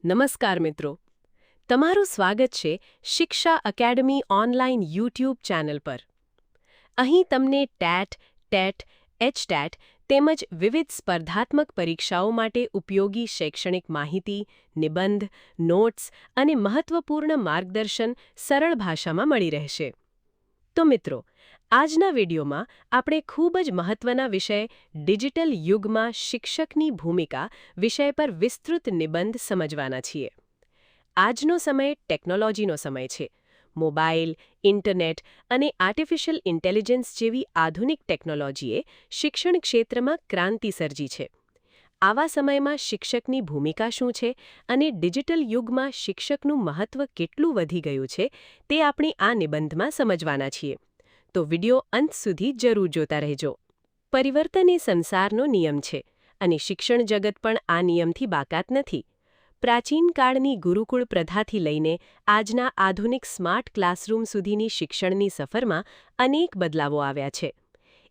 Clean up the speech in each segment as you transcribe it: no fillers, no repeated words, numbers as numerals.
નમસ્કાર મિત્રો, તમારું સ્વાગત છે શિક્ષા એકેડમી ઓનલાઈન યુટ્યુબ ચેનલ પર. અહીં તમને ટેટ, ટેટ, એચટેટ તેમજ વિવિધ સ્પર્ધાત્મક પરીક્ષાઓ માટે ઉપયોગી શૈક્ષણિક માહિતી, નિબંધ, નોટ્સ અને મહત્વપૂર્ણ માર્ગદર્શન સરળ ભાષામાં મળી રહેશે. તો મિત્રો, આજના વિડીયોમાં આપણે ખૂબ જ મહત્વના વિષય ડિજિટલ યુગમાં શિક્ષકની ભૂમિકા વિષય પર વિસ્તૃત નિબંધ સમજવાના છીએ. આજનો સમય ટેકનોલોજીનો સમય છે. મોબાઈલ, ઇન્ટરનેટ અને આર્ટિફિશિયલ ઇન્ટેલિજન્સ જેવી આધુનિક ટેકનોલોજીએ શિક્ષણ ક્ષેત્રમાં ક્રાંતિ સર્જી છે. આવા સમયમાં શિક્ષકની ભૂમિકા શું છે અને ડિજિટલ યુગમાં શિક્ષકનું મહત્વ કેટલું વધી ગયું છે તે આપણે આ નિબંધમાં સમજવાના છીએ. તો વિડિયો અંત સુધી જરૂર જોતા રહેજો. પરિવર્તન એ સંસારનો નિયમ છે અને શિક્ષણ જગત પણ આ નિયમથી બાકાત નથી. પ્રાચીન કાળની ગુરુકુળ પ્રથાથી લઈને આજના આધુનિક સ્માર્ટ ક્લાસરૂમ સુધીની શિક્ષણની સફરમાં અનેક બદલાવો આવ્યા છે.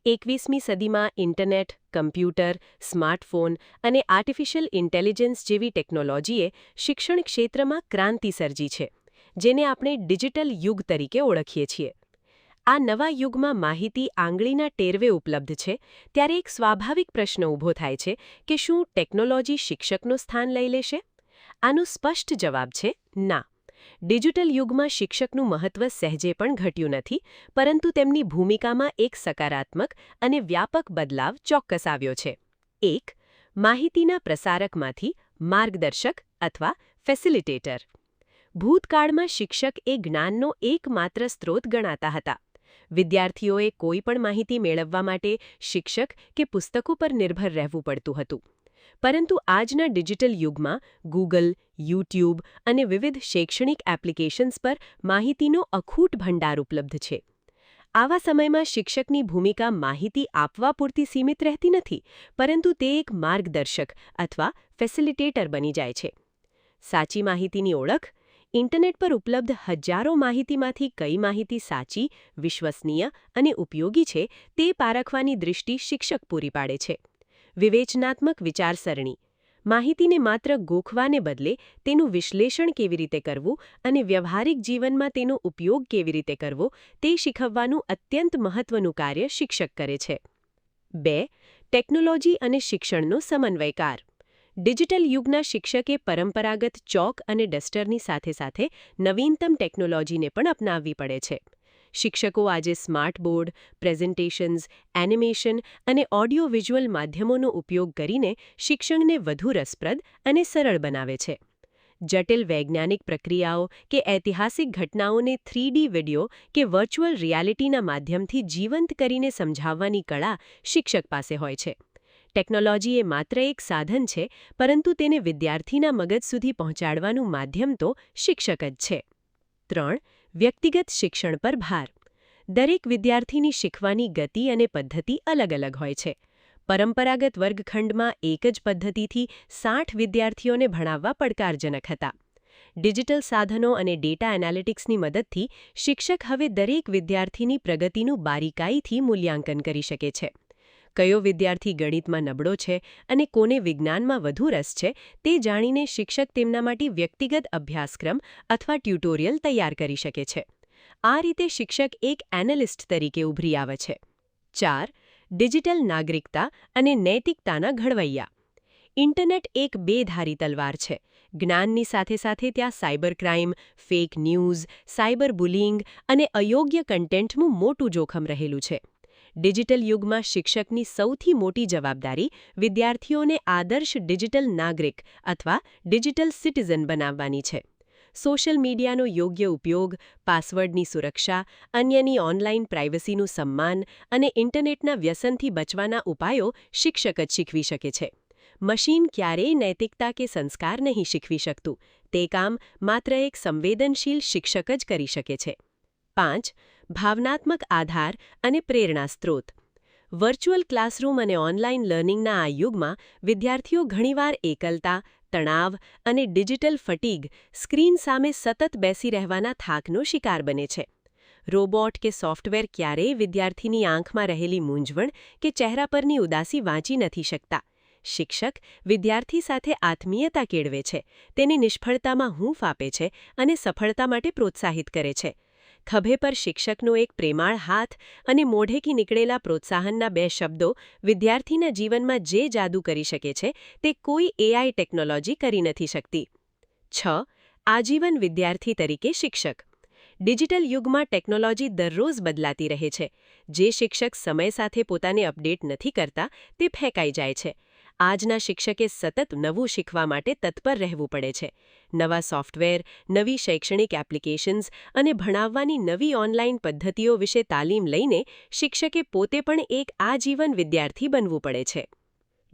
21મી સદીમાં ઇન્ટરનેટ, કમ્પ્યુટર, સ્માર્ટફોન અને આર્ટિફિશિયલ ઇન્ટેલિજન્સ જેવી ટેકનોલોજીએ શિક્ષણ ક્ષેત્રમાં ક્રાંતિ સર્જી છે, જેને આપણે ડિજિટલ યુગ તરીકે ઓળખીએ છીએ. આ નવા યુગમાં માહિતી આંગળીના ટેરવે ઉપલબ્ધ છે, ત્યારે એક સ્વાભાવિક પ્રશ્ન ઊભો થાય છે કે શું ટેકનોલોજી શિક્ષકનું સ્થાન લઈ લેશે? આનો સ્પષ્ટ જવાબ છે ના. ડિજિટલ યુગમાં શિક્ષકનું મહત્વ સહેજે પણ ઘટ્યું નથી, પરંતુ તેમની ભૂમિકામાં એક સકારાત્મક અને વ્યાપક બદલાવ ચોક્કસ આવ્યો છે. 1. માહિતીના પ્રસારકમાંથી માર્ગદર્શક અથવા ફેસિલિટેટર. ભૂતકાળમાં શિક્ષક એ જ્ઞાનનો એકમાત્ર સ્ત્રોત ગણાતા હતા. વિદ્યાર્થીઓએ કોઈ પણ માહિતી મેળવવા માટે શિક્ષક કે પુસ્તકો પર નિર્ભર રહેવું પડતું હતું. પરંતુ આજના ડિજિટલ યુગમાં ગૂગલ, યુટ્યુબ અને વિવિધ શૈક્ષણિક એપ્લિકેશન્સ પર માહિતીનો અખૂટ ભંડાર ઉપલબ્ધ છે. આવા સમયમાં શિક્ષકની ભૂમિકા માહિતી આપવા પૂરતી સીમિત રહેતી નથી, પરંતુ તે એક માર્ગદર્શક અથવા ફેસિલિટેટર બની જાય છે. સાચી માહિતીની ઓળખ. ઇન્ટરનેટ પર ઉપલબ્ધ હજારો માહિતીમાંથી કઈ માહિતી સાચી, વિશ્વસનીય અને ઉપયોગી છે તે પારખવાની દૃષ્ટિ શિક્ષક પૂરી પાડે છે. વિવેચનાત્મક વિચારસરણી. માહિતીને માત્ર ગોખવાને બદલે તેનું વિશ્લેષણ કેવી રીતે કરવું અને વ્યવહારિક જીવનમાં તેનો ઉપયોગ કેવી રીતે કરવો તે શીખવવાનું અત્યંત મહત્વનું કાર્ય શિક્ષક કરે છે. 2. ટેકનોલોજી અને શિક્ષણનો સમન્વયકાર. ડિજિટલ યુગના શિક્ષકે પરંપરાગત ચોક અને ડસ્ટરની સાથે સાથે નવીનતમ ટેકનોલોજીને પણ અપનાવવી પડે છે. શિક્ષકો આજે સ્માર્ટ બોર્ડ, પ્રેઝન્ટેશન્સ, એનિમેશન અને ઓડિયો વિઝ્યુઅલ માધ્યમોનો ઉપયોગ કરીને શિક્ષણને વધુ રસપ્રદ અને સરળ બનાવે છે. જટિલ વૈજ્ઞાનિક પ્રક્રિયાઓ કે ઐતિહાસિક ઘટનાઓને 3D વિડિયો કે વર્ચ્યુઅલ રિયાલિટીના માધ્યમથી જીવંત કરીને સમજાવવાની કળા શિક્ષક પાસે હોય છે. ટેકનોલોજી એ માત્ર એક સાધન છે, પરંતુ તેને વિદ્યાર્થીના મગજ સુધી પહોંચાડવાનું માધ્યમ તો શિક્ષક જ છે. 3. વ્યક્તિગત શિક્ષણ પર ભાર. દરેક વિદ્યાર્થીની શીખવાની ગતિ અને પદ્ધતિ અલગ અલગ હોય છે. પરંપરાગત વર્ગખંડમાં એક જ પદ્ધતિથી 60 વિદ્યાર્થીઓને ભણાવવા પડકારજનક હતા. ડિજિટલ સાધનો અને ડેટા એનાલિટિક્સની મદદથી શિક્ષક હવે દરેક વિદ્યાર્થીની પ્રગતિનું બારીકાઈથી મૂલ્યાંકન કરી શકે છે. કયો વિદ્યાર્થી ગણિતમાં નબળો છે અને કોને વિજ્ઞાનમાં વધુ રસ છે તે જાણીને શિક્ષક તેમના માટે વ્યક્તિગત અભ્યાસક્રમ અથવા ટ્યુટોરિયલ તૈયાર કરી શકે છે. આ રીતે શિક્ષક એક એનાલિસ્ટ તરીકે ઉભરી આવે છે. 4. ડિજિટલ નાગરિકતા અને નૈતિકતાના ઘડવૈયા. ઇન્ટરનેટ એક બેધારી તલવાર છે. જ્ઞાનની સાથે સાથે ત્યાં cyber crime, fake news, cyber bullying અને અયોગ્ય કન્ટેન્ટનું મોટું જોખમ રહેલું છે. ડિજિટલ યુગમાં શિક્ષકની સૌથી મોટી જવાબદારી વિદ્યાર્થીઓને આદર્શ ડિજિટલ નાગરિક અથવા ડિજિટલ સિટીઝન બનાવવાની છે. સોશિયલ મીડિયાનો યોગ્ય ઉપયોગ, પાસવર્ડની સુરક્ષા, અન્યની ઓનલાઈન પ્રાઇવસીનું સન્માન અને ઇન્ટરનેટના વ્યસનથી બચવાના ઉપાયો શિક્ષક જ શીખવી શકે છે. મશીન ક્યારેય નૈતિકતા કે સંસ્કાર નહીં શીખવી શકતું. તે કામ માત્ર એક સંવેદનશીલ શિક્ષક જ કરી શકે છે. 5. ભાવનાત્મક આધાર અને પ્રેરણા સ્ત્રોત. વર્ચ્યુઅલ ક્લાસરૂમ અને ઓનલાઈન લર્નિંગના આ યુગમાં વિદ્યાર્થીઓ ઘણીવાર એકલતા, તણાવ અને ડિજિટલ ફટીગ, સ્ક્રીન સામે સતત બેસી રહેવાના થાકનો શિકાર બને છે. રોબોટ કે સોફ્ટવેર ક્યારેય વિદ્યાર્થીની આંખમાં રહેલી મૂંઝવણ કે ચહેરા પરની ઉદાસી વાંચી નથી શકતા. શિક્ષક વિદ્યાર્થી સાથે આત્મીયતા કેળવે છે, તેની નિષ્ફળતામાં હૂંફ આપે છે અને સફળતા માટે પ્રોત્સાહિત કરે છે. ખભે પર શિક્ષકનો એક પ્રેમાળ હાથ અને મોઢેથી નીકળેલા પ્રોત્સાહનના 2 શબ્દો વિદ્યાર્થીના જીવનમાં જે જાદુ કરી શકે છે તે કોઈ AI ટેકનોલોજી કરી નથી શકતી. 6. આજીવન વિદ્યાર્થી તરીકે શિક્ષક. ડિજિટલ યુગમાં ટેકનોલોજી દરરોજ બદલાતી રહે છે. જે શિક્ષક સમય સાથે પોતાને અપડેટ નથી કરતા તે ફેંકાઈ જાય છે. આજના શિક્ષકે સતત નવું શીખવા માટે તત્પર રહેવું પડે છે. નવા સોફ્ટવેર, નવી શૈક્ષણિક એપ્લિકેશન્સ અને ભણાવવાની નવી ઓનલાઈન પદ્ધતિઓ વિશે તાલીમ લઈને શિક્ષકે પોતે પણ એક આજીવન વિદ્યાર્થી બનવું પડે છે.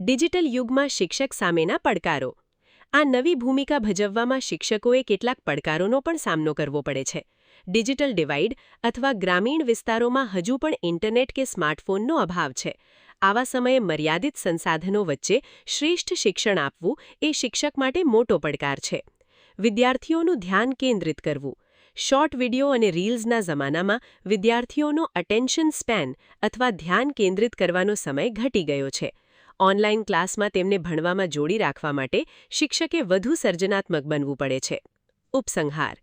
ડિજિટલ યુગમાં શિક્ષક સામેના પડકારો. આ નવી ભૂમિકા ભજવવામાં શિક્ષકોએ કેટલાક પડકારોનો પણ સામનો કરવો પડે છે. ડિજિટલ ડિવાઇડ અથવા ગ્રામીણ વિસ્તારોમાં હજુ પણ ઇન્ટરનેટ કે સ્માર્ટફોનનો અભાવ છે. આવા સમયે મર્યાદિત સંસાધનો વચ્ચે શ્રેષ્ઠ શિક્ષણ આપવું એ શિક્ષક માટે મોટો પડકાર છે. વિદ્યાર્થીઓનું ધ્યાન કેન્દ્રિત કરવું. શોર્ટ વિડિયો અને રીલ્સના જમાનામાં વિદ્યાર્થીઓનો અટેન્શન સ્પેન અથવા ધ્યાન કેન્દ્રિત કરવાનો સમય ઘટી ગયો છે. ઓનલાઈન ક્લાસમાં તેમને ભણવામાં જોડી રાખવા માટે શિક્ષકે વધુ સર્જનાત્મક બનવું પડે છે. ઉપસંહાર.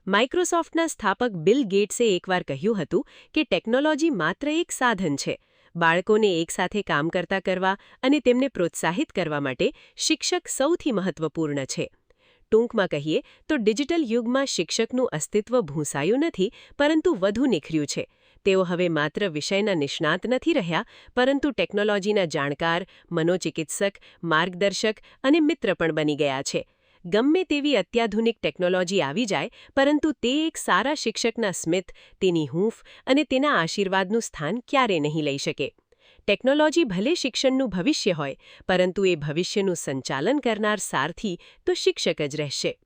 માઇક્રોસોફ્ટના સ્થાપક બિલ ગેટ્સે એકવાર કહ્યું હતું કે ટેકનોલોજી માત્ર એક સાધન છે. બાળકોને એકસાથે કામ કરતા કરવા અને તેમને પ્રોત્સાહિત કરવા માટે શિક્ષક સૌથી મહત્વપૂર્ણ છે. ટૂંકમાં કહીએ તો ડિજિટલ યુગમાં શિક્ષકનું અસ્તિત્વ ભૂંસાયું નથી, પરંતુ વધુ નિખર્યું છે. તેઓ હવે માત્ર વિષયના નિષ્ણાત નથી રહ્યા, પરંતુ ટેકનોલોજીના જાણકાર, મનોચિકિત્સક, માર્ગદર્શક અને મિત્ર પણ બની ગયા છે. ગમે તેવી અત્યાધુનિક ટેકનોલોજી આવી જાય, પરંતુ તે એક સારા શિક્ષકના સ્મિત, તેની હૂંફ અને તેના આશીર્વાદનું સ્થાન ક્યારે નહીં લઈ શકે. ટેકનોલોજી ભલે શિક્ષણનું ભવિષ્ય હોય, પરંતુ એ ભવિષ્યનું સંચાલન કરનાર સારથી તો શિક્ષક જ રહેશે.